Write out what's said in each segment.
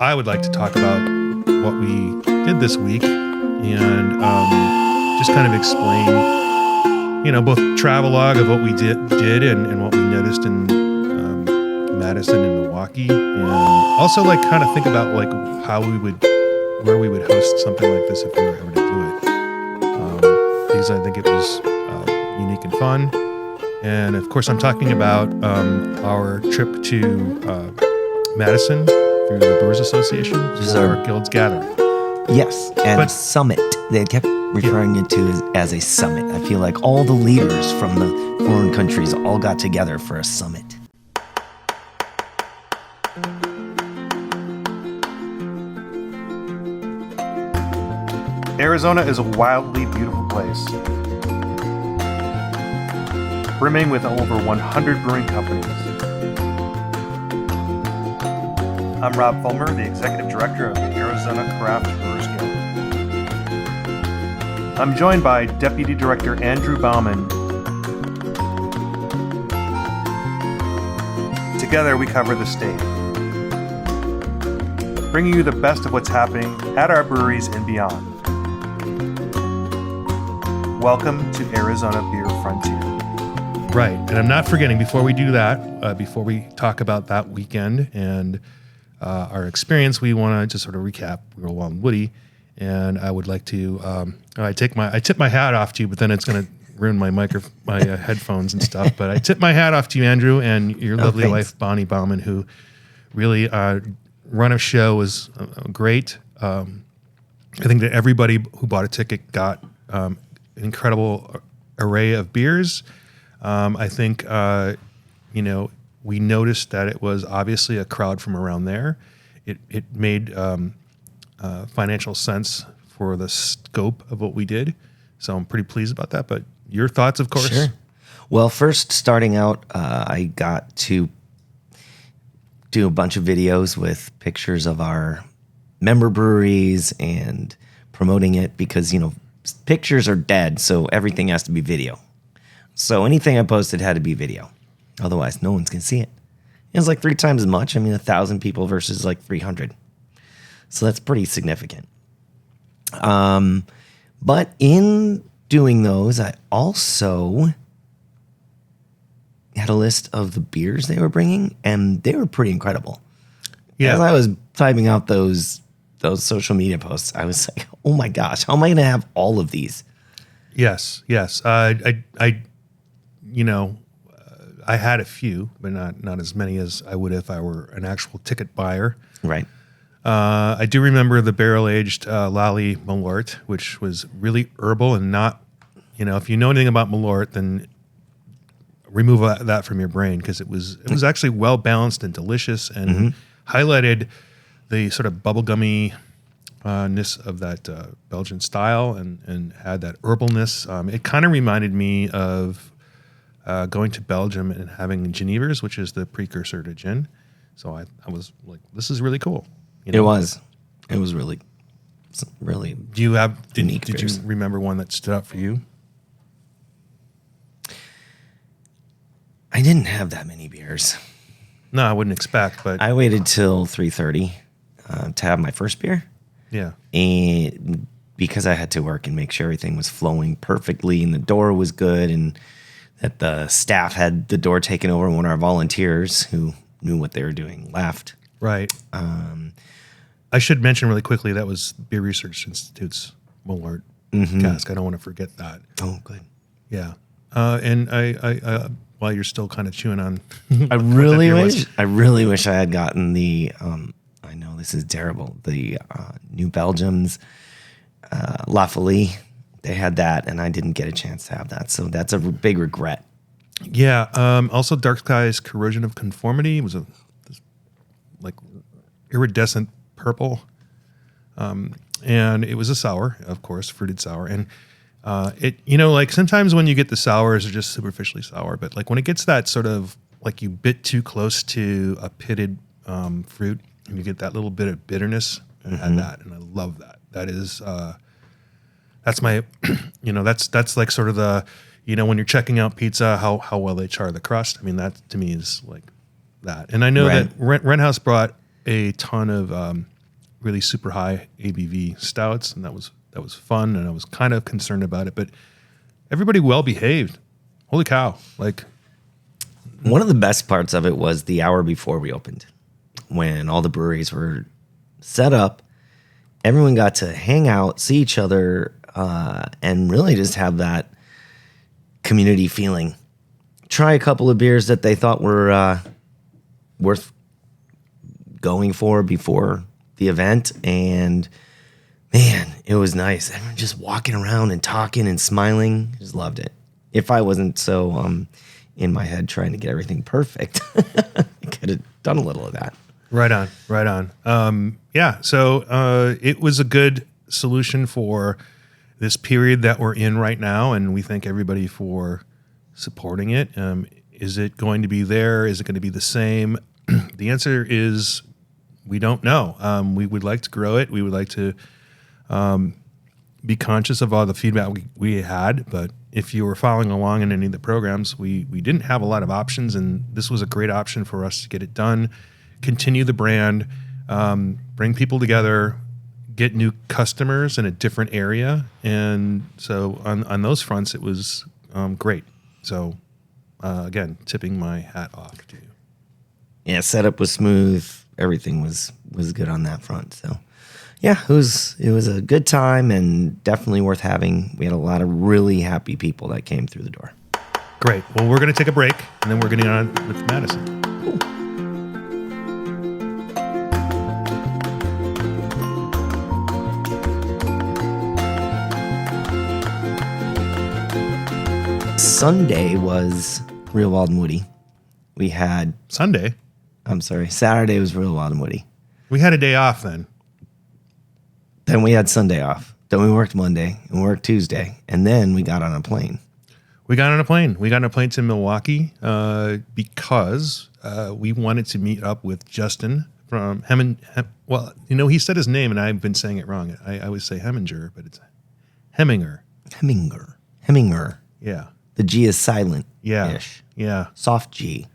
I would like to talk about what we did this week and just kind of explain, both travelogue of what we did and what we noticed in Madison and Milwaukee, and also like kind of think about like where we would host something like this if we were ever to do it. Because I think it was unique and fun. And of course, I'm talking about our trip to Madison through the Brewers Association, which is our guild's gathering. Yes, and summit. They kept referring it to as a summit. I feel like all the leaders from the foreign countries all got together for a summit. Arizona is a wildly beautiful place, brimming with over 100 brewing companies. I'm Rob Fulmer, the Executive Director of the Arizona Craft Brewers Guild. I'm joined by Deputy Director Andrew Bauman. Together we cover the state, bringing you the best of what's happening at our breweries and beyond. Welcome to Arizona Beer Frontier. Right, and I'm not forgetting, before we do that, before we talk about that weekend and our experience, we want to just sort of recap. We were along Woody, and I would like to. I tip my hat off to you, but then it's going to ruin my headphones and stuff. But I tip my hat off to you, Andrew, and your lovely wife, Bonnie Bauman, who really run a show was great. I think that everybody who bought a ticket got an incredible array of beers. I think we noticed that it was obviously a crowd from around there. It made financial sense for the scope of what we did. So I'm pretty pleased about that. But your thoughts, of course. Sure. Well, first, starting out, I got to do a bunch of videos with pictures of our member breweries and promoting it because, pictures are dead, so everything has to be video. So anything I posted had to be video. Otherwise, no one's going to see it. It was like 3 times as much. 1,000 people versus like 300. So that's pretty significant. But in doing those, I also had a list of the beers they were bringing, and they were pretty incredible. Yeah. As I was typing out those social media posts, I was like, oh my gosh, how am I going to have all of these? Yes. I had a few, but not as many as I would if I were an actual ticket buyer. Right. I do remember the barrel-aged Lally Malort, which was really herbal and not, if you know anything about Malort, then remove that from your brain because it was actually well-balanced and delicious and highlighted the sort of bubblegummy-ness of that Belgian style and had that herbalness. It kind of reminded me of going to Belgium and having Genevers, which is the precursor to gin. So I was like, this is really cool. It was really. Do you have? Did you remember one that stood out for you? I didn't have that many beers. No, I wouldn't expect. But I waited till 3:30 to have my first beer. Yeah, and because I had to work and make sure everything was flowing perfectly and the door was good and that the staff had the door taken over, and one of our volunteers who knew what they were doing left. Right. I should mention really quickly that was Beer Research Institute's Malort cask. I don't want to forget that. Oh, good. Yeah. And I while you're still kind of chewing on, I really wish I had gotten the. I know this is terrible. The New Belgium's La Folie. They had that, and I didn't get a chance to have that. So that's a big regret. Yeah. Also, Dark Sky's Corrosion of Conformity was this iridescent purple. And it was a sour, of course, fruited sour. And it, sometimes when you get the sours, they're just superficially sour. But like when it gets that sort of like you bit too close to a pitted fruit, and you get that little bit of bitterness, and I had that, and I love that. That is, that's my, that's like sort of the, when you're checking out pizza, how well they char the crust. That to me is like that. And I know that Rent House brought a ton of really super high ABV stouts, and that was fun, and I was kind of concerned about it, but everybody well behaved. Holy cow! Like, one of the best parts of it was the hour before we opened, when all the breweries were set up. Everyone got to hang out, see each other, and really just have that community feeling. Try a couple of beers that they thought were worth going for before the event, and man, it was nice. Everyone just walking around and talking and smiling. Just loved it. If I wasn't so in my head trying to get everything perfect, I could have done a little of that. Right on. Yeah, so it was a good solution for this period that we're in right now, and we thank everybody for supporting it. Is it going to be there? Is it going to be the same? The answer is we don't know. We would like to grow it. We would like to be conscious of all the feedback we had, but if you were following along in any of the programs, we didn't have a lot of options, and this was a great option for us to get it done, continue the brand, bring people together, get new customers in a different area, and so on those fronts, it was great. So again, tipping my hat off to you. Yeah, setup was smooth. Everything was good on that front. So yeah, it was a good time and definitely worth having. We had a lot of really happy people that came through the door. Great. Well, we're going to take a break, and then we're getting on with Madison. Cool. Sunday was Real Wild and Woody. We had Sunday? I'm sorry. Saturday was Real Wild and Woody. We had a day off then. Then we had Sunday off. Then we worked Monday and worked Tuesday. And then we got on a plane. We got on a plane to Milwaukee because we wanted to meet up with Justin from well, he said his name and I've been saying it wrong. I always say Heminger, but it's Heminger. Heminger. Yeah. The G is silent. Yeah. Yeah. Soft G.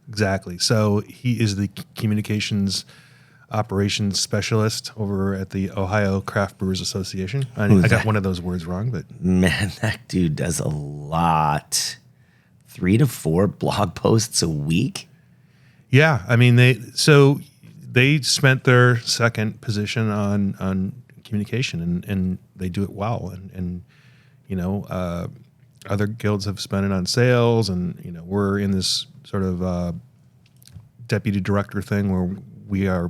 Exactly. So he is the communications operations specialist over at the Ohio Craft Brewers Association. I got one of those words wrong, but man, that dude does a lot. 3 to 4 blog posts a week. Yeah, I mean they spent their second position on communication, and they do it well. And other guilds have spent it on sales, and we're in this sort of deputy director thing where we are.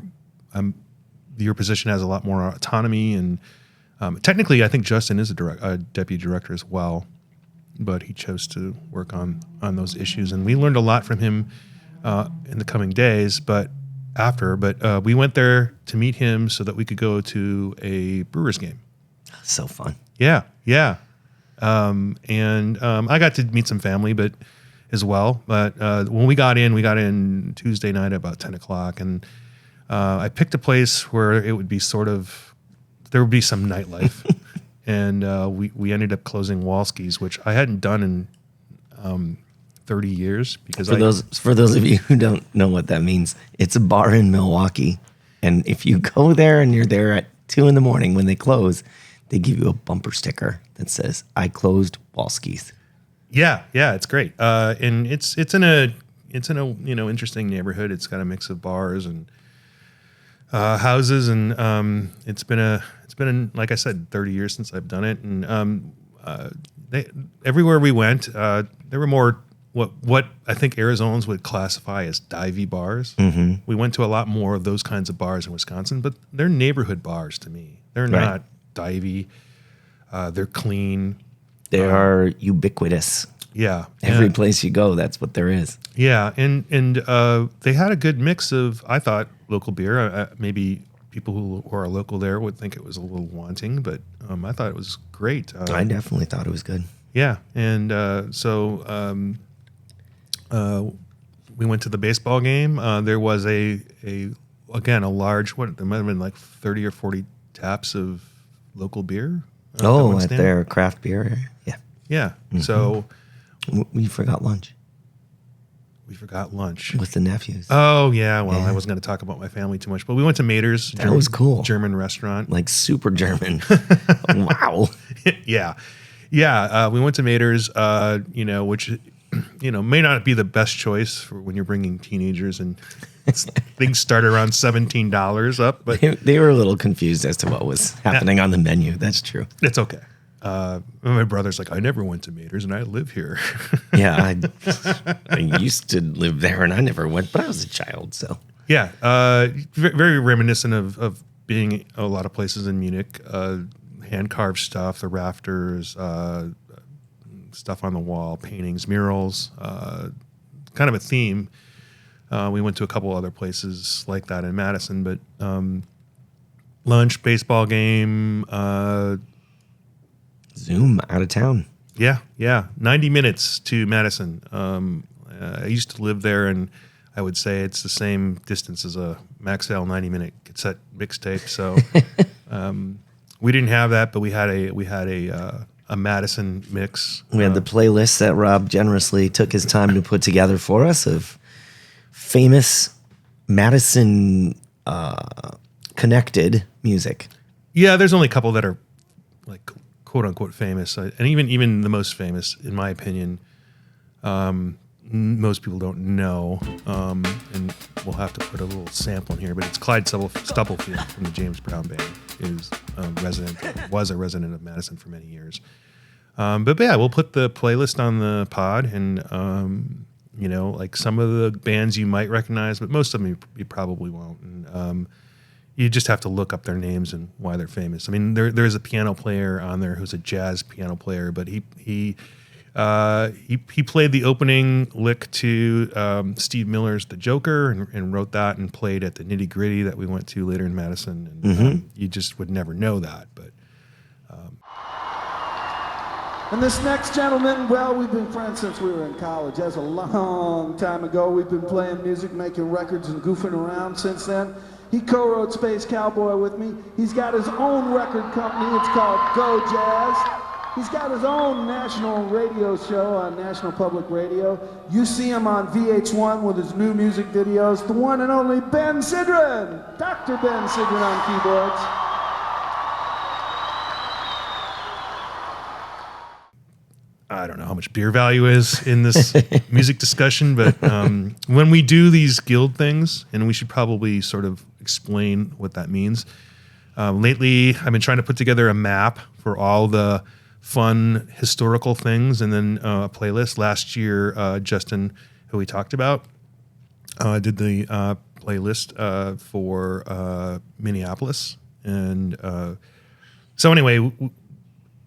Your position has a lot more autonomy, and technically, I think Justin is a deputy director as well, but he chose to work on those issues, and we learned a lot from him in the coming days. But we went there to meet him so that we could go to a Brewers game. So fun. Yeah. And I got to meet some family, but as well. But when we got in Tuesday night at about 10 o'clock, and I picked a place where it would be there would be some nightlife, and we ended up closing Walski's, which I hadn't done in 30 years. Because for those of you who don't know what that means, it's a bar in Milwaukee, and if you go there and you're there at 2 a.m. when they close, they give you a bumper sticker that says "I closed Walski's." Yeah, it's great, and it's in a interesting neighborhood. It's got a mix of bars and houses, and it's been like I said, 30 years since I've done it, and everywhere we went, there were more what I think Arizonans would classify as divey bars. Mm-hmm. We went to a lot more of those kinds of bars in Wisconsin, but they're neighborhood bars to me. They're not divey. They're clean. They are ubiquitous. Yeah. Every place you go, that's what there is. Yeah, and they had a good mix of, I thought, local beer. Maybe people who are local there would think it was a little wanting, but I thought it was great. I definitely thought it was good. Yeah, and so we went to the baseball game. There was a large, there might have been like 30 or 40 taps of local beer. At their craft beer area? Yeah. Yeah. Mm-hmm. So we forgot lunch. We forgot lunch. With the nephews. Oh, yeah. Well, I wasn't going to talk about my family too much, but we went to Mater's. That was cool. German restaurant. Like super German. Wow. Yeah. Yeah. We went to Mater's, which, may not be the best choice for when you're bringing teenagers, and things start around $17 up, but they were a little confused as to what was happening on the menu. That's true. it's okay. My brother's like, I never went to Mater's and I live here. Yeah, I used to live there and I never went, but I was a child, so. Yeah, very reminiscent of being a lot of places in Munich. Hand-carved stuff, the rafters, stuff on the wall, paintings, murals, kind of a theme. We went to a couple other places like that in Madison, but lunch, baseball game. Zoom out of town. Yeah. 90 minutes to Madison. I used to live there, and I would say it's the same distance as a Maxell 90-minute cassette mixtape. So we didn't have that, but we had a Madison mix. We had the playlist that Rob generously took his time to put together for us of famous Madison connected music. Yeah, there's only a couple that are like quote unquote famous, and even the most famous, in my opinion, most people don't know. And we'll have to put a little sample in here, but it's Clyde Stubblefield from the James Brown Band, is was a resident of Madison for many years. But yeah, we'll put the playlist on the pod, and like some of the bands you might recognize, but most of them you probably won't. And you just have to look up their names and why they're famous. I mean, there's a piano player on there who's a jazz piano player, but he played the opening lick to Steve Miller's The Joker, and wrote that and played at the Nitty Gritty that we went to later in Madison. And you just would never know that, but. And this next gentleman, well, we've been friends since we were in college. That's a long time ago. We've been playing music, making records, and goofing around since then. He co-wrote Space Cowboy with me. He's got his own record company. It's called Go Jazz. He's got his own national radio show on National Public Radio. You see him on VH1 with his new music videos. The one and only Ben Sidran. Dr. Ben Sidran on keyboards. I don't know how much beer value is in this music discussion, but when we do these guild things, and we should probably sort of explain what that means. Lately, I've been trying to put together a map for all the fun historical things, and then a playlist. Last year, Justin, who we talked about, did the playlist for Minneapolis. And so anyway,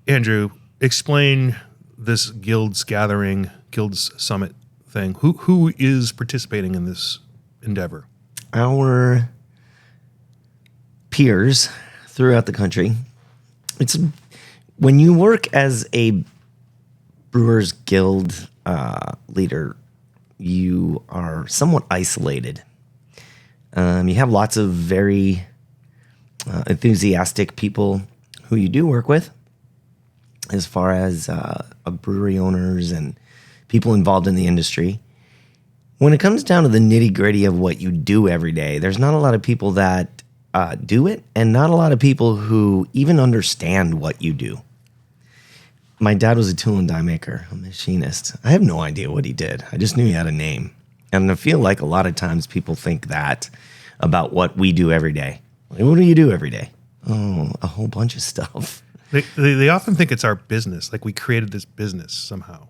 Andrew, explain this guilds summit thing. Who is participating in this endeavor? Our peers throughout the country. It's when you work as a Brewers Guild leader, you are somewhat isolated. You have lots of very enthusiastic people who you do work with, as far as brewery owners and people involved in the industry. When it comes down to the nitty-gritty of what you do every day, there's not a lot of people that do it, and not a lot of people who even understand what you do. My dad was a tool and die maker, a machinist. I have no idea what he did. I just knew he had a name. And I feel like a lot of times people think that about what we do every day. Like, what do you do every day? Oh, a whole bunch of stuff. They often think it's our business, like we created this business somehow.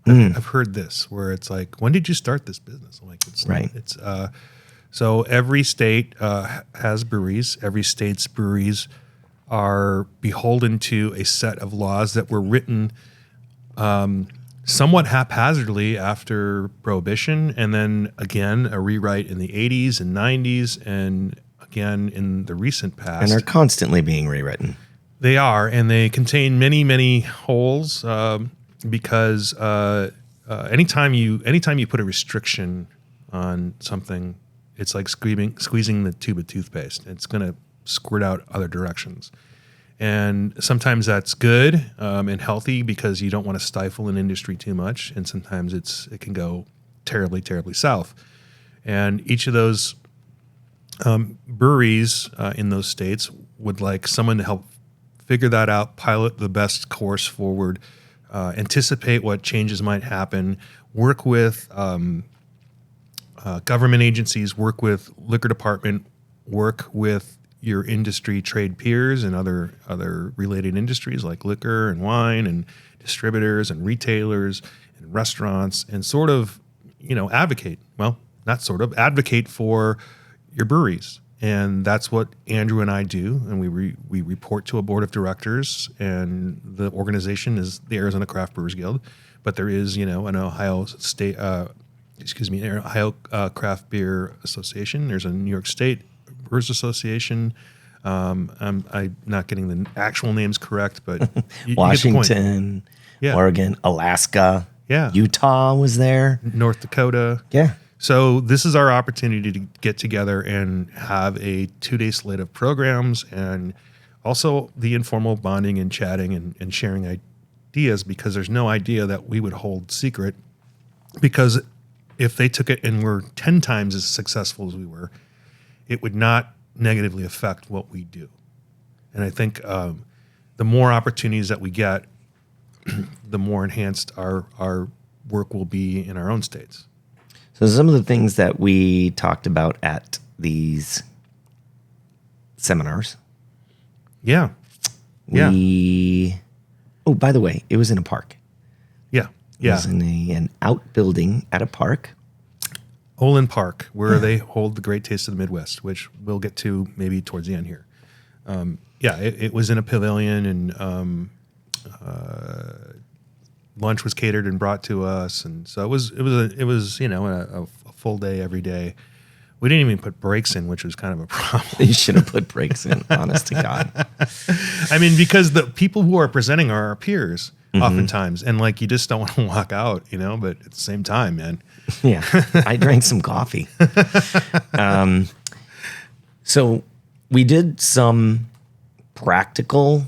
I've heard this, where it's like, when did you start this business? I'm like, it's right. It's so every state has breweries. Every state's breweries are beholden to a set of laws that were written somewhat haphazardly after Prohibition, and then again a rewrite in the 80s and 90s, and again in the recent past. And they're constantly being rewritten. They are, and they contain many, many holes because anytime you put a restriction on something, it's like squeezing the tube of toothpaste. It's going to squirt out other directions. And sometimes that's good and healthy because you don't want to stifle an industry too much, and sometimes it can go terribly, terribly south. And each of those breweries in those states would like someone to help figure that out, pilot the best course forward, anticipate what changes might happen, work with government agencies, work with liquor department, work with your industry trade peers and other related industries like liquor and wine and distributors and retailers and restaurants, and sort of, advocate. Well, not sort of, advocate for your breweries. And that's what Andrew and I do. And we report to a board of directors, and the organization is the Arizona Craft Brewers Guild. But there is, an Ohio State, Ohio Craft Beer Association. There's a New York State Brewers Association. I'm not getting the actual names correct, but Washington, Oregon, Alaska, Utah was there, North Dakota. Yeah. So this is our opportunity to get together and have a 2-day slate of programs, and also the informal bonding and chatting and sharing ideas, because there's no idea that we would hold secret, because if they took it and were 10 times as successful as we were, it would not negatively affect what we do. And I think the more opportunities that we get, the more enhanced our work will be in our own states. So some of the things that we talked about at these seminars. Yeah. Oh, by the way, it was in a park. Yeah. It was in an outbuilding at a park. Olin Park, where they hold the Great Taste of the Midwest, which we'll get to maybe towards the end here. It was in a pavilion, and lunch was catered and brought to us, and so it was a full day every day. We didn't even put breaks in, which was kind of a problem. You should have put breaks in, honest to God. I mean, because the people who are presenting are our peers oftentimes, and like you just don't want to walk out, but at the same time, man. Yeah, I drank some coffee. So we did some practical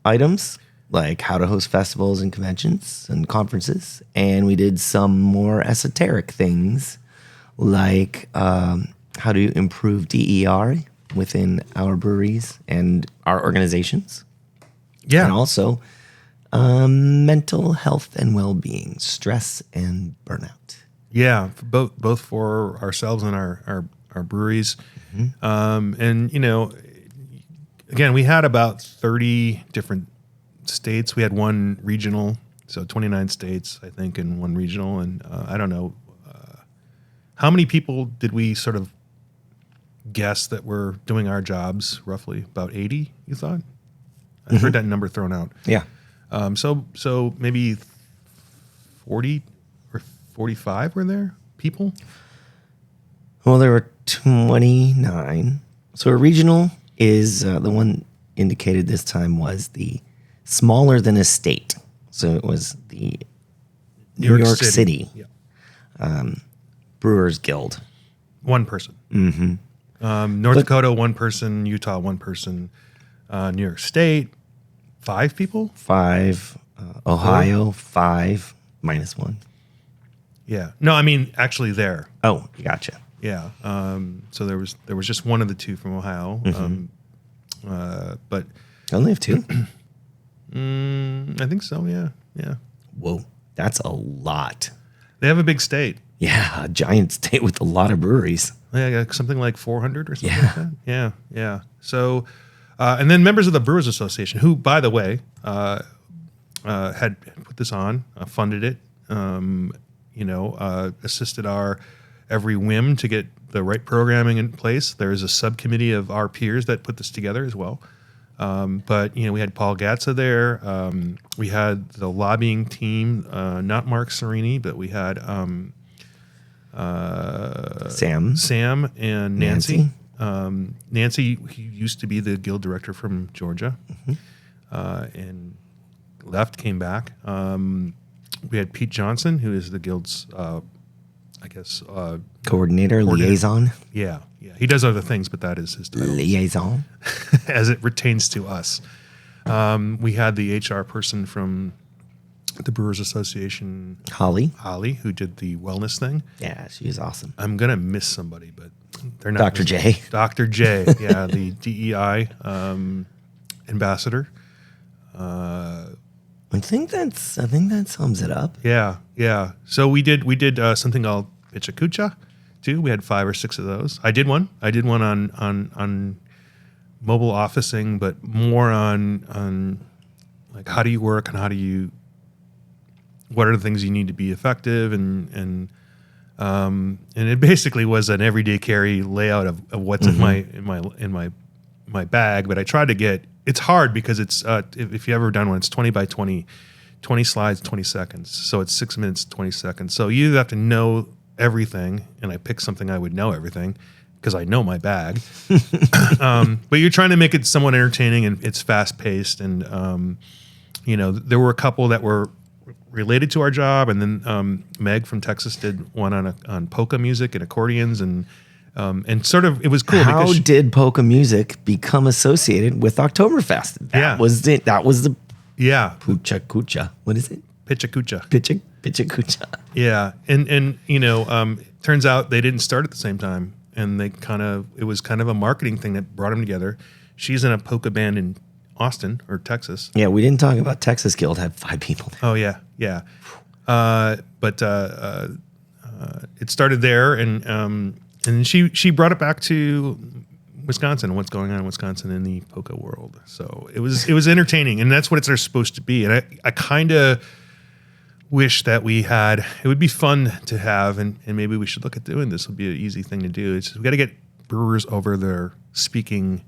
items, like how to host festivals and conventions and conferences. And we did some more esoteric things, like how to improve DER within our breweries and our organizations. Yeah. And also mental health and well-being, stress and burnout. Yeah, both for ourselves and our breweries. And, again, we had about 30 different states. We had one regional, so 29 states, I think, and one regional. And I don't know, how many people did we sort of guess that were doing our jobs, roughly? About 80, you thought? I heard that number thrown out. Yeah. So maybe 40 or 45 were there people? Well, there were 29. So a regional is the one indicated this time was the smaller than a state. So it was the New York City. Brewers Guild. One person. North Dakota, one person. Utah, one person. New York State, 5 people? 5. Ohio, 5 minus 1. Yeah. No, I mean actually there. Oh, gotcha. Yeah. So there was just one of the 2 from Ohio. But I only have 2. I think so. Yeah. Yeah. Whoa, that's a lot. They have a big state. Yeah, a giant state with a lot of breweries. Yeah, something like 400 or something like that. Yeah. Yeah. So, and then members of the Brewers Association, who, by the way, had put this on, funded it, assisted our every whim to get the right programming in place. There is a subcommittee of our peers that put this together as well. But we had Paul Gatza there. We had the lobbying team, not Mark Serini, but we had Sam and Nancy. Nancy, he used to be the guild director from Georgia, and left, came back. We had Pete Johnson, who is the guild's, coordinator, liaison. Yeah. He does other things, but that is his title. Liaison. As it pertains to us. We had the HR person from the Brewers Association, Holly. who did the wellness thing. Yeah, she is awesome. I'm gonna miss somebody, but they're not. Dr. J. Dr. J. Yeah, the DEI ambassador. I think that sums it up. Yeah. So we did something called Pichakucha too. We had 5 or 6 of those. I did one on mobile officing, but more on like how do you work and what are the things you need to be effective and it basically was an everyday carry layout of what's in my bag. But I tried to get. It's hard because it's if you ever done one, it's 20 by 20 slides, 20 seconds. So it's 6 minutes, 20 seconds. So you either have to know everything, and I picked something I would know everything because I know my bag. But you're trying to make it somewhat entertaining, and it's fast paced. And there were a couple that were related to our job, and then Meg from Texas did one on polka music and accordions, and sort of it was cool. How did polka music become associated with Oktoberfest? That was it. That was the Pichakucha. What is it? Pichakucha. Pichakucha. Yeah, and turns out they didn't start at the same time, and it was kind of a marketing thing that brought them together. She's in a polka band in Austin or Texas. Yeah, we didn't talk about Texas Guild had 5 people there. Oh yeah. But it started there, and she brought it back to Wisconsin and what's going on in Wisconsin in the polka world. So it was entertaining, and that's what it's supposed to be. And I kind of wish that it would be fun to have, and maybe we should look at doing this. Would be an easy thing to do. We got to get brewers over their speaking.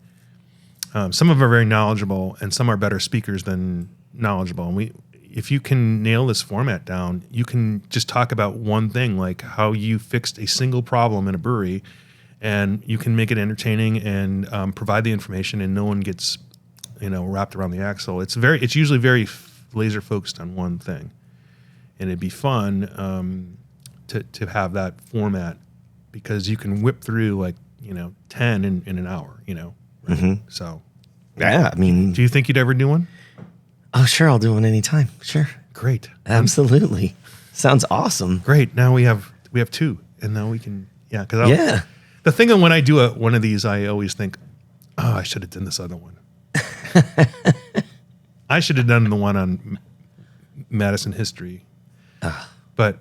Some of them are very knowledgeable, and some are better speakers than knowledgeable. And if you can nail this format down, you can just talk about one thing, like how you fixed a single problem in a brewery, and you can make it entertaining and provide the information, and no one gets, wrapped around the axle. It's usually very laser focused on one thing, and it'd be fun to have that format because you can whip through 10 in an hour. Right? Mm-hmm. So, yeah, I mean, do you think you'd ever do one? Oh, sure, I'll do one anytime. Sure. Great. Absolutely. Sounds awesome. Great. Now we have 2, and now we can, because the thing that when I do one of these, I always think, oh, I should have done this other one. I should have done the one on Madison history. But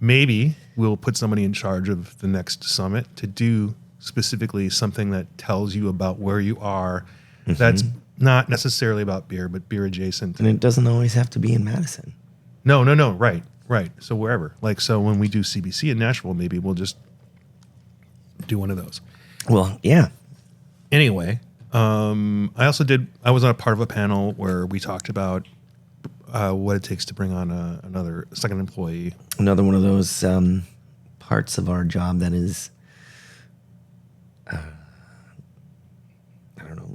maybe we'll put somebody in charge of the next summit to do specifically something that tells you about where you are. Mm-hmm. That's not necessarily about beer, but beer adjacent. And it doesn't always have to be in Madison. No. Right. So wherever. So when we do CBC in Nashville, maybe we'll just do one of those. Well, yeah. Anyway, I was on a part of a panel where we talked about what it takes to bring on another second employee. Another one of those parts of our job that is,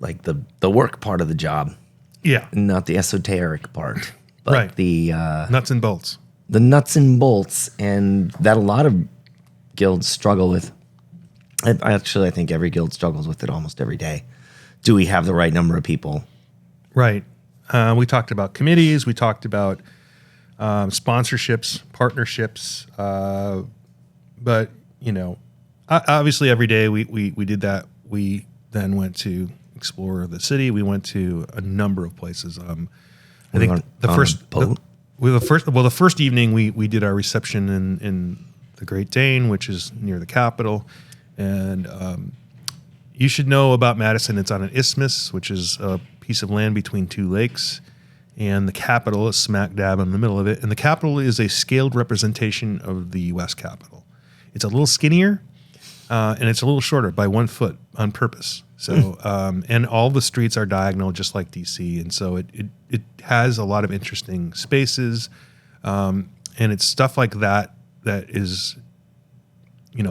like the work part of the job. Yeah. Not the esoteric part. But right. The nuts and bolts. The nuts and bolts, and that a lot of guilds struggle with. I think every guild struggles with it almost every day. Do we have the right number of people? Right. We talked about committees. We talked about sponsorships, partnerships. But, obviously every day we did that. We then went to explore the city. We went to a number of places. I think the first evening we did our reception in the Great Dane, which is near the Capitol. And you should know about Madison. It's on an isthmus, which is a piece of land between 2 lakes. And the Capitol is smack dab in the middle of it. And the Capitol is a scaled representation of the U.S. Capitol. It's a little skinnier, and it's a little shorter by 1 foot on purpose. So, and all the streets are diagonal, just like D.C. And so it has a lot of interesting spaces. And it's stuff like that is,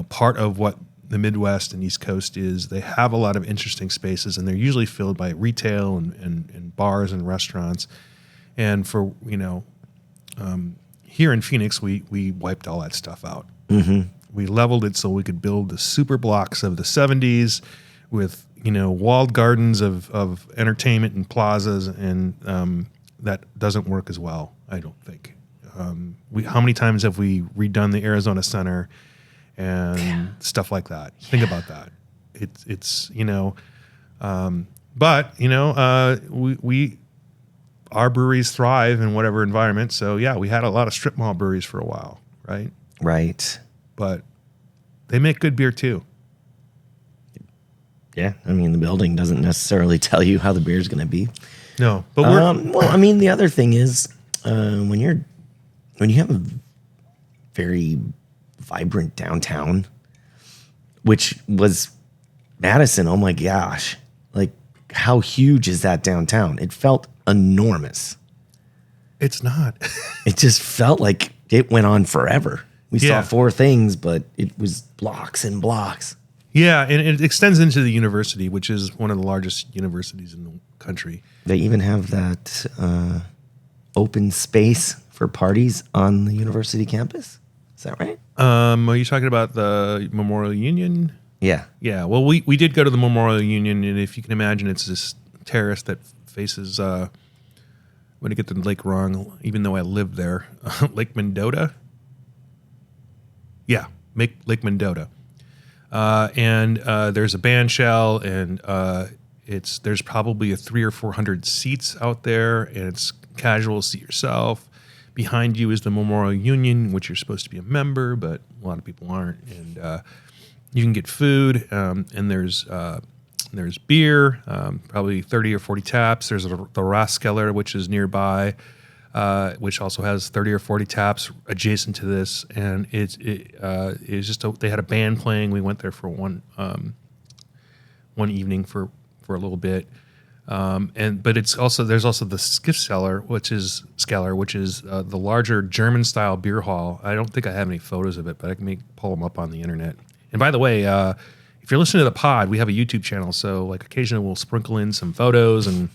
part of what the Midwest and East Coast is. They have a lot of interesting spaces, and they're usually filled by retail and bars and restaurants. And for, here in Phoenix, we wiped all that stuff out. Mm-hmm. We leveled it so we could build the super blocks of the 70s with, walled gardens of entertainment and plazas and that doesn't work as well, I don't think. How many times have we redone the Arizona Center and stuff like that? Yeah. Think about that. It's but our breweries thrive in whatever environment. So yeah, we had a lot of strip mall breweries for a while, right? Right. But they make good beer too. Yeah, I mean, the building doesn't necessarily tell you how the beer is going to be. No, but the other thing is when you have a very vibrant downtown, which was Madison. Oh my gosh, like how huge is that downtown? It felt enormous. It's not. It just felt like it went on forever. We saw 4 things, but it was blocks and blocks. Yeah, and it extends into the university, which is one of the largest universities in the country. They even have that open space for parties on the university campus. Is that right? Are you talking about the Memorial Union? Yeah. Yeah, well, we did go to the Memorial Union, and if you can imagine, it's this terrace that faces, I'm going to get the lake wrong, even though I lived there, Lake Mendota? Yeah, Lake Mendota. And there's a band shell, and there's probably 300 or 400 seats out there, and it's casual, seat yourself. Behind you is the Memorial Union, which you're supposed to be a member, but a lot of people aren't. And you can get food, and there's beer, probably 30 or 40 taps. There's the Rathskeller, which is nearby, which also has 30 or 40 taps adjacent to this. And it's just they had a band playing. We went there for one evening for a little bit. But there's also the Schiffskeller, which is the larger German style beer hall. I don't think I have any photos of it, but I can pull them up on the internet. And by the way, if you're listening to the pod, we have a YouTube channel, so like occasionally we'll sprinkle in some photos and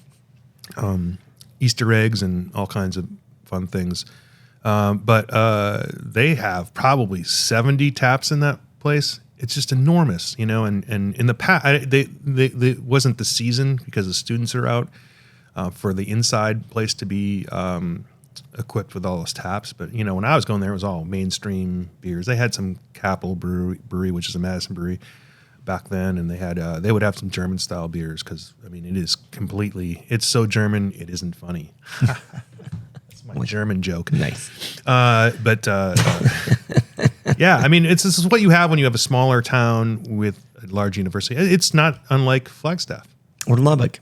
Easter eggs and all kinds of fun things. But they have probably 70 taps in that place. It's just enormous, and in the past, they wasn't the season because the students are out for the inside place to be equipped with all those taps. But, when I was going there, it was all mainstream beers. They had some Capitol Brewery, which is a Madison brewery back then, and they would have some German style beers because, it is it's so German, it isn't funny. That's my German joke. Nice. Yeah, this is what you have when you have a smaller town with a large university. It's not unlike Flagstaff. Or Lubbock.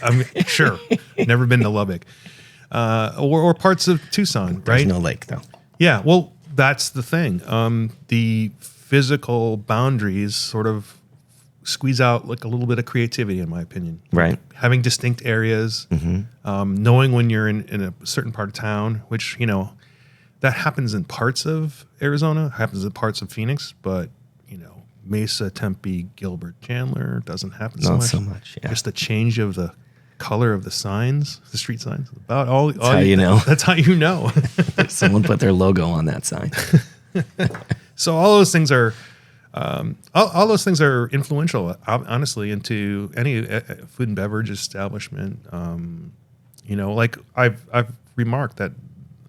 I'm sure. Never been to Lubbock. Or parts of Tucson, right? There's no lake, though. Yeah, well, that's the thing. The physical boundaries sort of squeeze out like a little bit of creativity, in my opinion. Right. Having distinct areas, knowing when you're in a certain part of town, which, that happens in parts of Arizona, happens in parts of Phoenix, but, Mesa, Tempe, Gilbert, Chandler doesn't happen so much. Not so much, yeah. Just the change of the color of the signs, the street signs. About all. That's how you know. That's how you know. Someone put their logo on that sign. So all those things are, influential, honestly, into any food and beverage establishment. Like I've remarked that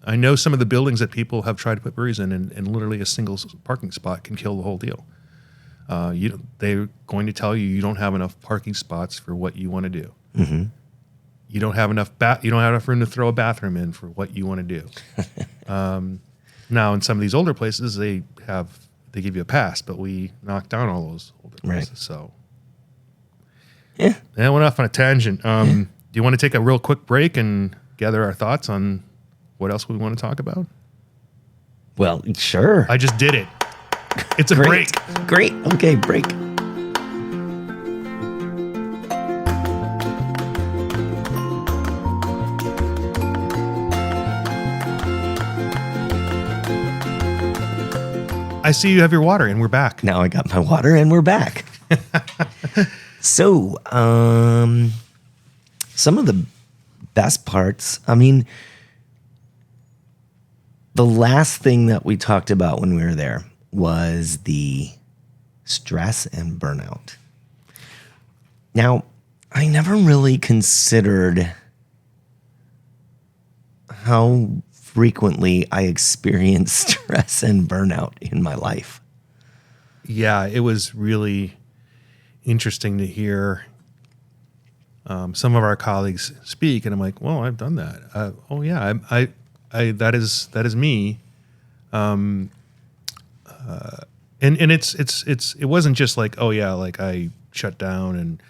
I know some of the buildings that people have tried to put breweries in, and literally a single parking spot can kill the whole deal. They're going to tell you don't have enough parking spots for what you want to do. Mm-hmm. You don't have enough room to throw a bathroom in for what you want to do. Now, in some of these older places, they give you a pass, but we knocked down all those older places. Right. So, yeah, I went off on a tangent. Do you want to take a real quick break and gather our thoughts on what else we want to talk about? Well, sure. I just did it. It's a break. Great. Okay, break. I see you have your water, and we're back. Now I got my water, and we're back. So, some of the best parts, the last thing that we talked about when we were there was the stress and burnout. Now, I never really considered how frequently I experience stress and burnout in my life. Yeah, it was really interesting to hear some of our colleagues speak, and I'm like, well, I've done that. Oh yeah, I that is me. And it wasn't just like, oh yeah, like I shut down and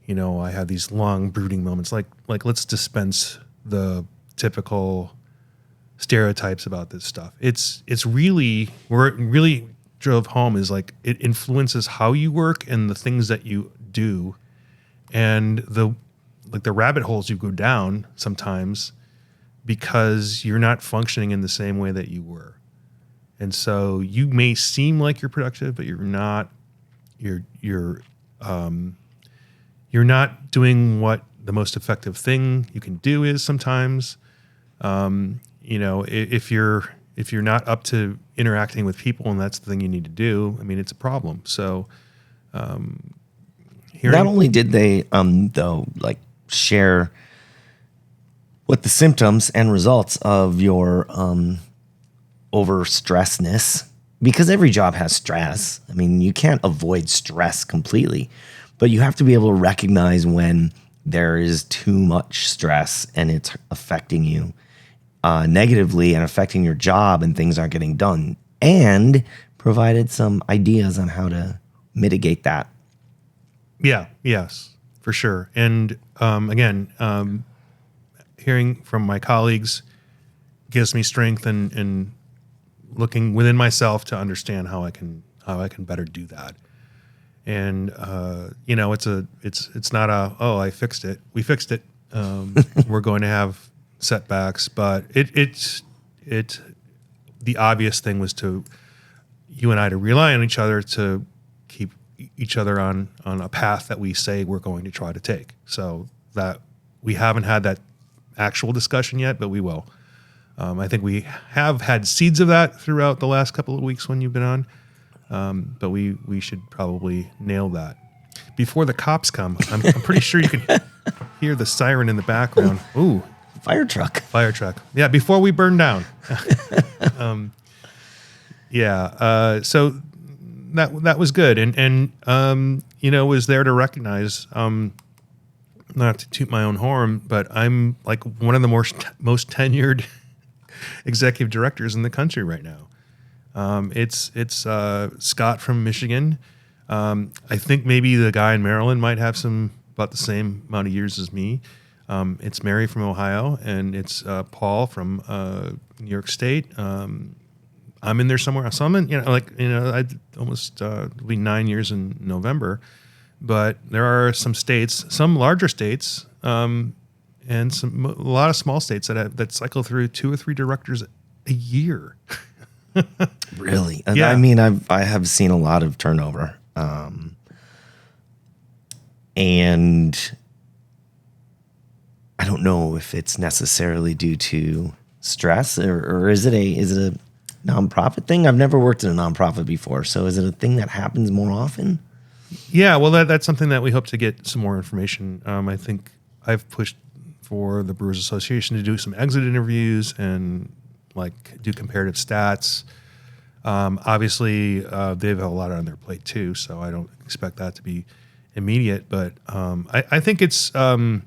I had these long brooding moments. Like let's dispense the typical stereotypes about this stuff. It's really where it really drove home is like it influences how you work and the things that you do, and the rabbit holes you go down sometimes because you're not functioning in the same way that you were. And so you may seem like you're productive, but you're not. You're not doing what the most effective thing you can do is sometimes. If you're not up to interacting with people and that's the thing you need to do, I mean, it's a problem. So, not only did they, though, like share what the symptoms and results of your overstressness, because every job has stress. I mean, you can't avoid stress completely, but you have to be able to recognize when there is too much stress and it's affecting you negatively and affecting your job and things aren't getting done, and provided some ideas on how to mitigate that. Yeah, yes, for sure. And again, hearing from my colleagues gives me strength and looking within myself to understand how I can better do that. And it's not a, oh, I fixed it. We fixed it. We're going to have setbacks, but the obvious thing was to you and I to rely on each other to keep each other on a path that we say we're going to try to take. So that we haven't had that actual discussion yet, but we will. I think we have had seeds of that throughout the last couple of weeks when you've been on, but we should probably nail that before the cops come. I'm pretty sure you can hear the siren in the background. Ooh, fire truck. Yeah, before we burn down. So that was good, and was there to recognize. Not to toot my own horn, but I'm like one of the most tenured executive directors in the country right now. It's Scott from Michigan. I think maybe the guy in Maryland might have about the same amount of years as me. It's Mary from Ohio, and it's Paul from New York State. I'm in there somewhere. So I'm in, I almost it'll be 9 years in November. But there are some states, some larger states, and a lot of small states that cycle through 2 or 3 directors a year. Really? Yeah. I mean, I have seen a lot of turnover, and I don't know if it's necessarily due to stress or is it a nonprofit thing? I've never worked in a nonprofit before, so is it a thing that happens more often? Yeah, well, that's something that we hope to get some more information. I think I've pushed for the Brewers Association to do some exit interviews and do comparative stats. Obviously, they have a lot on their plate too, so I don't expect that to be immediate. But I think it's a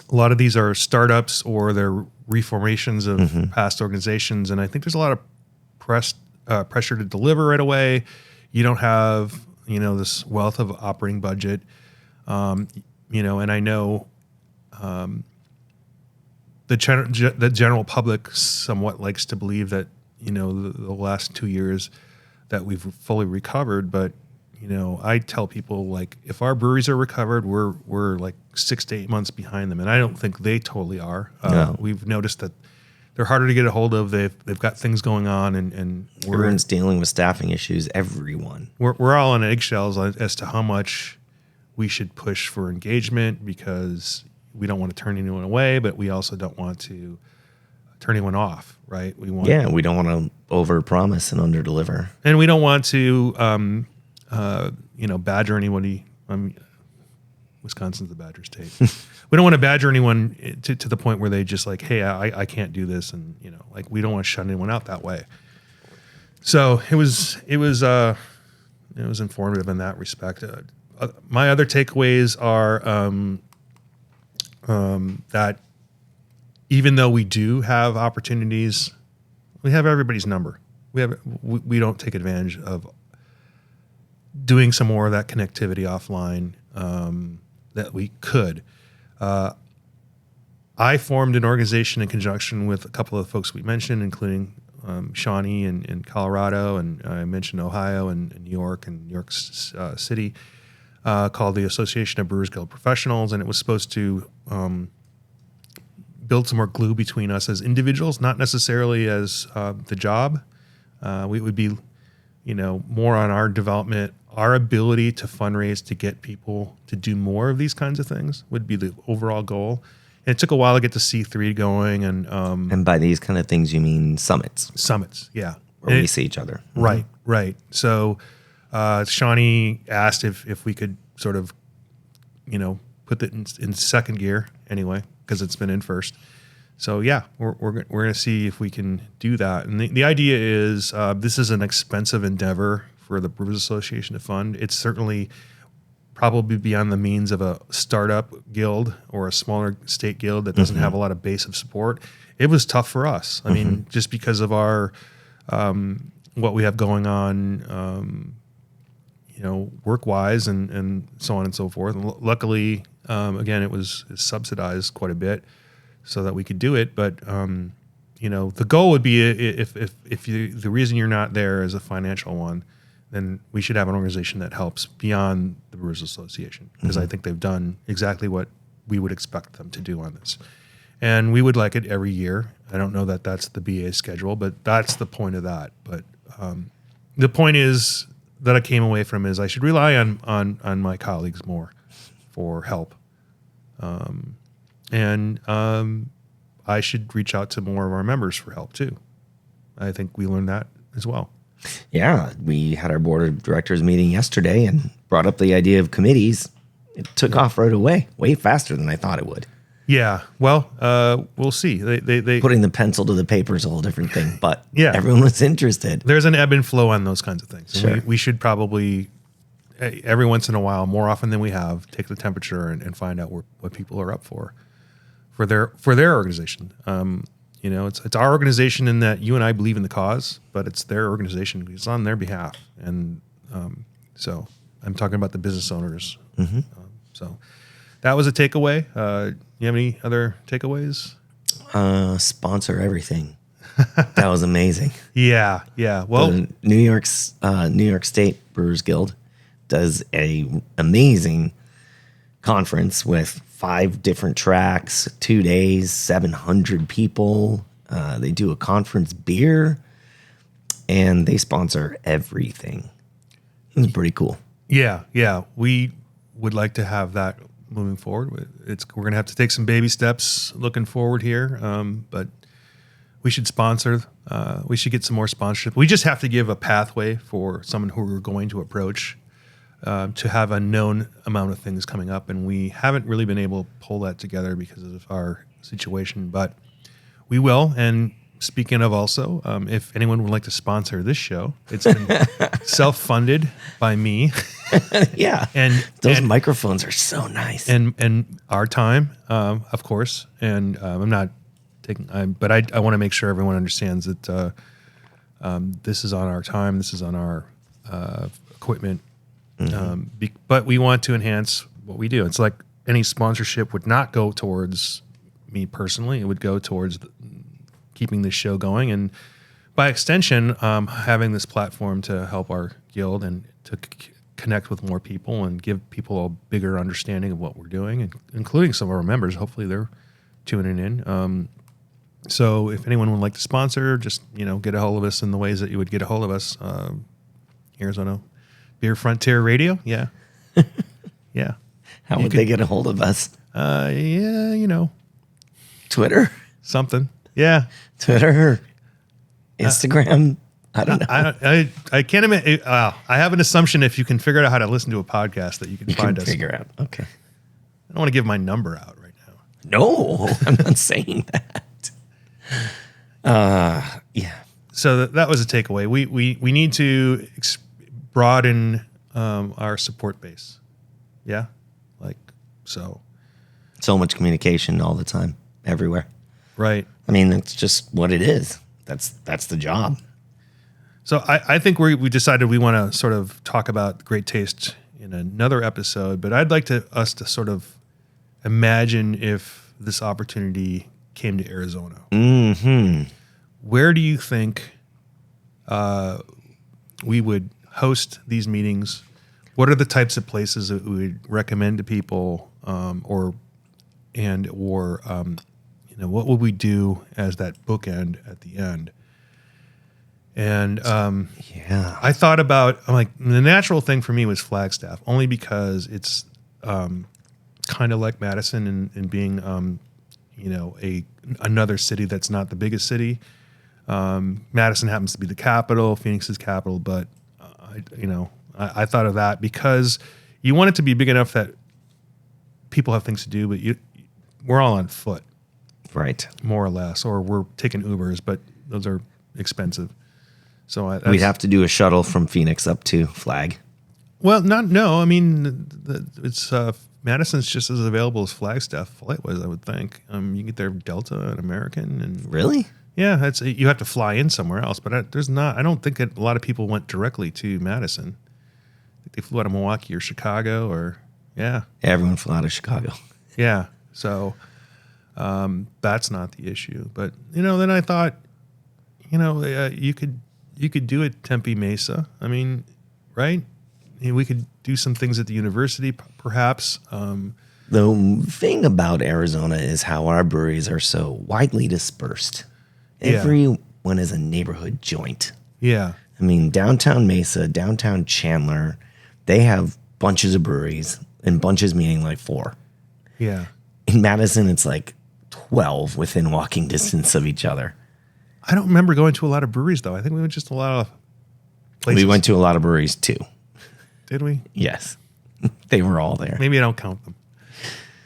lot of these are startups or they're reformations of past organizations, and I think there's a lot of pressure to deliver right away. You don't have this wealth of operating budget, and I know the general public somewhat likes to believe that the last 2 years that we've fully recovered, but I tell people if our breweries are recovered, we're 6 to 8 months behind them, and I don't think they totally are. No. We've noticed that they're harder to get a hold of. They've got things going on, and everyone's dealing with staffing issues. Everyone. We're all on eggshells as to how much we should push for engagement, because we don't want to turn anyone away, but we also don't want to turn anyone off, right? We don't want to overpromise and underdeliver, and we don't want to badger anybody. Wisconsin's the badger state. We don't want to badger anyone to the point where they just like, hey, I can't do this, and like we don't want to shut anyone out that way. So it was informative in that respect. My other takeaways are that even though we do have opportunities, we have everybody's number. We don't take advantage of doing some more of that connectivity offline that we could. I formed an organization in conjunction with a couple of folks we mentioned, including Shawnee in Colorado, and I mentioned Ohio and New York and New York City, called the Association of Brewers Guild Professionals, and it was supposed to build some more glue between us as individuals, not necessarily as the job. We would be, more on our development, our ability to fundraise to get people to do more of these kinds of things would be the overall goal. And it took a while to get the C3 going, and by these kind of things, you mean summits? Summits, yeah, where we see each other. Right, right. So Shawnee asked if we could sort of, put that in second gear anyway, because it's been in first. So yeah, we're going to see if we can do that. And the idea is this is an expensive endeavor for the Brewers Association to fund. It's certainly probably beyond the means of a startup guild or a smaller state guild that doesn't have a lot of base of support. It was tough for us. I mean, just because of our what we have going on, work-wise and so on and so forth. And luckily, again, it was subsidized quite a bit so that we could do it. But the goal would be if the reason you're not there is a financial one, then we should have an organization that helps beyond the Brewers Association, because I think they've done exactly what we would expect them to do on this. And we would like it every year. I don't know that that's the BA schedule, but that's the point of that. But the point is that I came away from is I should rely on my colleagues more for help. And I should reach out to more of our members for help too. I think we learned that as well. Yeah, we had our board of directors meeting yesterday and brought up the idea of committees. It took off right away, way faster than I thought it would. Yeah, well, we'll see. They putting the pencil to the paper is a whole different thing, but yeah, everyone was interested. There's an ebb and flow on those kinds of things. Sure. We should probably, every once in a while, more often than we have, take the temperature and find out what people are up for their organization. It's our organization in that you and I believe in the cause, but it's their organization. It's on their behalf. And so I'm talking about the business owners. So that was a takeaway. You have any other takeaways? Sponsor everything. That was amazing. Yeah. Well, the New York State Brewers Guild does a amazing conference with 5 different tracks, 2 days, 700 people. They do a conference beer, and they sponsor everything. It's pretty cool. Yeah. We would like to have that moving forward. We're going to have to take some baby steps looking forward here, but we should sponsor. We should get some more sponsorship. We just have to give a pathway for someone who we're going to approach to have a known amount of things coming up, and we haven't really been able to pull that together because of our situation, but we will. And speaking of also, if anyone would like to sponsor this show, it's been self-funded by me. Yeah, and those microphones are so nice, and our time, of course. And I'm not taking, but I want to make sure everyone understands that this is on our time, this is on our equipment. But we want to enhance what we do. It's like any sponsorship would not go towards me personally. It would go towards keeping this show going, and by extension, having this platform to help our guild and to connect with more people and give people a bigger understanding of what we're doing, and including some of our members. Hopefully they're tuning in. So if anyone would like to sponsor, just get a hold of us in the ways that you would get a hold of us. Arizona Beer Frontier Radio, yeah. How would they get a hold of us? Twitter, something, yeah. Twitter, Instagram. I don't know. I can't admit. I have an assumption if you can figure out how to listen to a podcast that you can find us. Figure out. Okay. I don't want to give my number out right now. No, I'm not saying that. Yeah. So that was a takeaway. We need to broaden our support base. Yeah, like so. So much communication all the time, everywhere. Right. I mean, it's just what it is. That's the job. So I think we decided we want to sort of talk about great taste in another episode, but I'd like us to sort of imagine if this opportunity came to Arizona. Mm-hmm. Where do you think we would host these meetings? What are the types of places that we would recommend to people, or what would we do as that bookend at the end? And Yeah, I thought about, I'm like, the natural thing for me was Flagstaff, only because it's kind of like Madison in being, another city that's not the biggest city. Madison happens to be the capital, Phoenix is capital, but I thought of that because you want it to be big enough that people have things to do, but we're all on foot, right. more or less, or we're taking Ubers, but those are expensive. So We'd have to do a shuttle from Phoenix up to Flag. Well, I mean, it's Madison's just as available as Flagstaff flight was, I would think. You can get there Delta and American, and Really? yeah, you have to fly in somewhere else. But I don't think that a lot of people went directly to Madison. I think they flew out of Milwaukee or Chicago, or yeah, Everyone flew out of Chicago. yeah. So that's not the issue. But then I thought, you could do it Tempe Mesa. I mean, right? We could do some things at the university, perhaps. The thing about Arizona is how our breweries are so widely dispersed. Yeah. Everyone is a neighborhood joint. Yeah. I mean, downtown Mesa, downtown Chandler, they have bunches of breweries, and bunches meaning like 4. Yeah. In Madison, it's like 12 within walking distance of each other. I don't remember going to a lot of breweries, though. I think we went just a lot of places. We went to a lot of breweries too. Did we? Yes. They were all there. Maybe I don't count them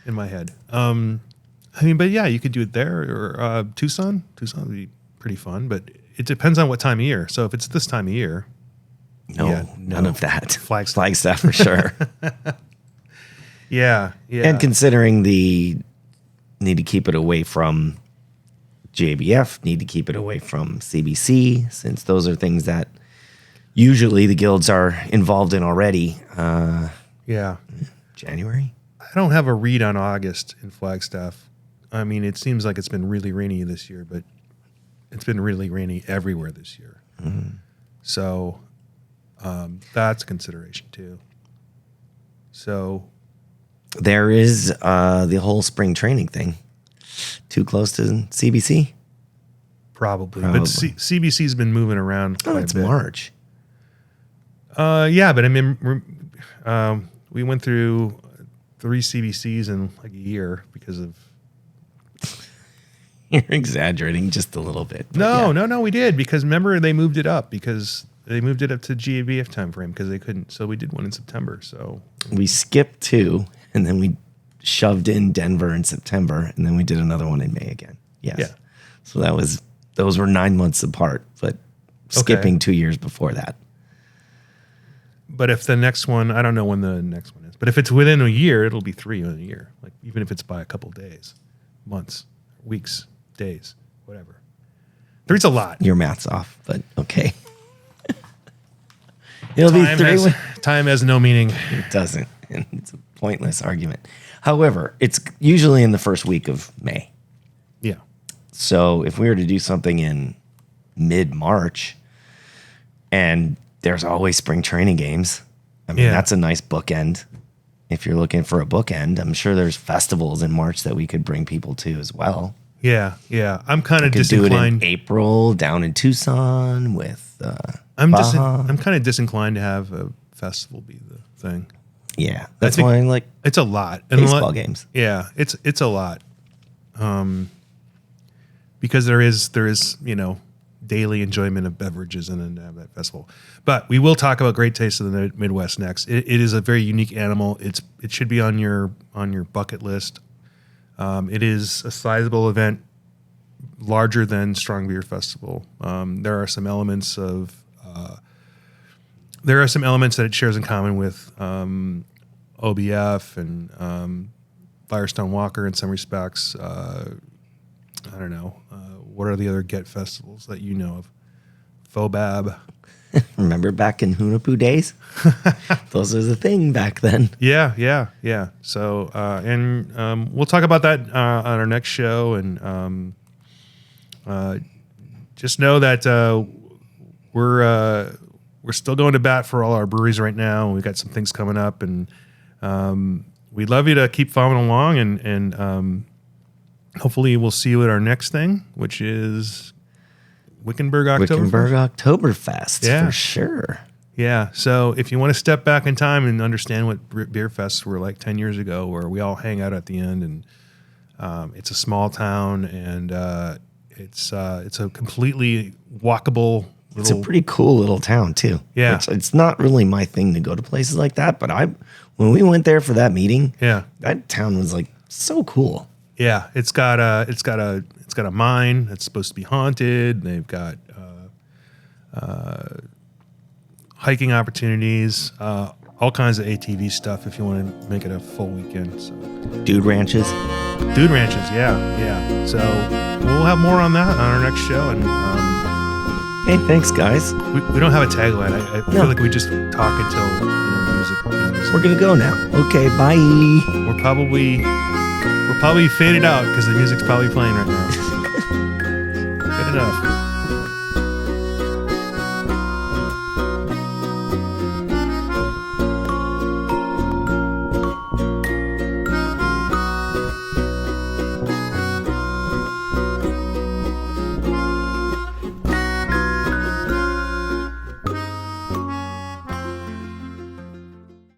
in my head. But yeah, you could do it there, or Tucson. Tucson would be pretty fun, but it depends on what time of year. So if it's this time of year, No, none of that. Flagstaff for sure. Yeah. And considering the need to keep it away from JBF, need to keep it away from CBC, since those are things that usually the guilds are involved in already. Yeah. January? I don't have a read on August in Flagstaff. I mean, it seems like it's been really rainy this year, but it's been really rainy everywhere this year. Mm-hmm. So that's a consideration too. So There is the whole spring training thing. Too close to CBC? probably. But CBC's been moving around quite Oh, it's a bit. March. Yeah, but I mean, we went through 3 CBCs in like a year because of. You're exaggerating just a little bit. but No, yeah. no, we did, because remember they moved it up because they moved it up to GABF time frame because they couldn't. So we did one in September. So We skipped 2, and then we shoved in Denver in September, and then we did another one in May again. Yes. Yeah. So those were 9 months apart, but skipping 2 years before that. but if the next one, I don't know when the next one is, but if it's within a year, it'll be 3 in a year. Like even if it's by a couple days, months, weeks, days, whatever. 3's a lot. Your math's off, but okay. It'll be 3. Time has no meaning. It doesn't. And it's a pointless argument. However, it's usually in the first week of May. Yeah. So if we were to do something in mid-March, and there's always spring training games, I mean, Yeah. that's a nice bookend. If you're looking for a bookend, I'm sure there's festivals in March that we could bring people to as well. Yeah. I'm kind of We could do it in disinclined. April down in Tucson with I'm Baja. kind of disinclined to have a festival be the thing. Yeah, that's think- why I like It's a lot. And baseball games. Yeah, it's a lot. Because there is daily enjoyment of beverages and then have that festival. But we will talk about Great Taste of the Midwest next. It is a very unique animal. It should be on your bucket list. It is a sizable event, larger than Strong Beer Festival. There are some elements that it shares in common with OBF and Firestone Walker in some respects. I don't know. What are the other Get festivals that you know of? Fobab. Remember back in Hunapoo days? Those was a thing back then. Yeah. So, we'll talk about that on our next show. And just know that we're still going to bat for all our breweries right now. We've got some things coming up, and we'd love you to keep following along. And hopefully we'll see you at our next thing, which is Wickenburg Oktoberfest, for sure. Yeah. So if you want to step back in time and understand what beer fests were like 10 years ago, where we all hang out at the end, and it's a small town, and it's a completely walkable little... It's a pretty cool little town too. Yeah. It's not really my thing to go to places like that, but when we went there for that meeting, that town was like so cool. Yeah, it's got a mine that's supposed to be haunted. They've got hiking opportunities, all kinds of ATV stuff if you want to make it a full weekend. So. Dude ranches, yeah. So we'll have more on that on our next show. And hey, thanks, guys. We don't have a tagline. I feel like we just talk until music. We're gonna go now. Okay, bye. We're probably faded out because the music's probably playing right now. Good enough.